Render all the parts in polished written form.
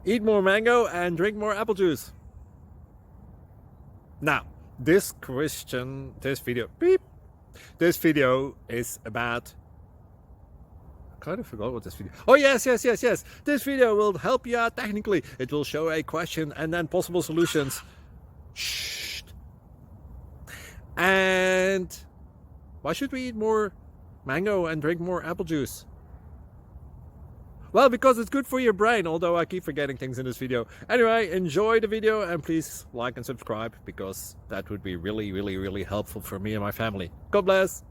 Eat more mango and drink more apple juice. Now, this video is about, I kind of forgot what this video. Oh yes. This video will help you out technically. It will show a question and then possible solutions. Shh. And why should we eat more mango and drink more apple juice? Well, because it's good for your brain, although I keep forgetting things in this video. Anyway, enjoy the video and please like and subscribe, because that would be really helpful for me and my family. God bless!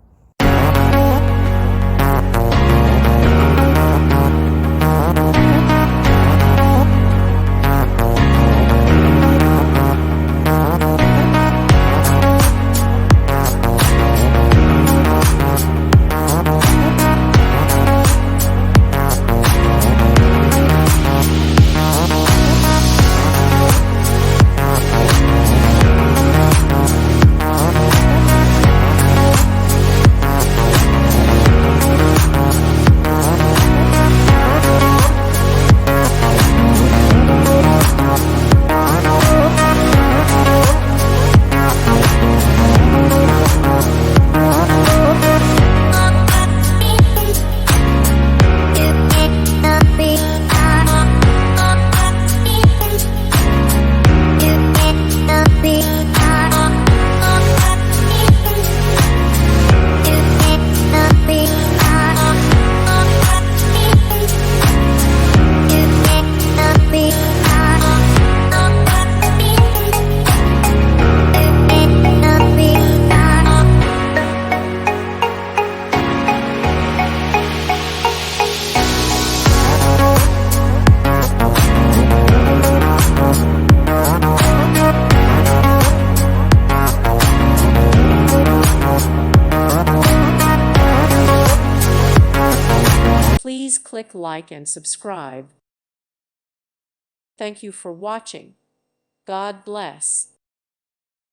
Please click like and subscribe. Thank you for watching. God bless.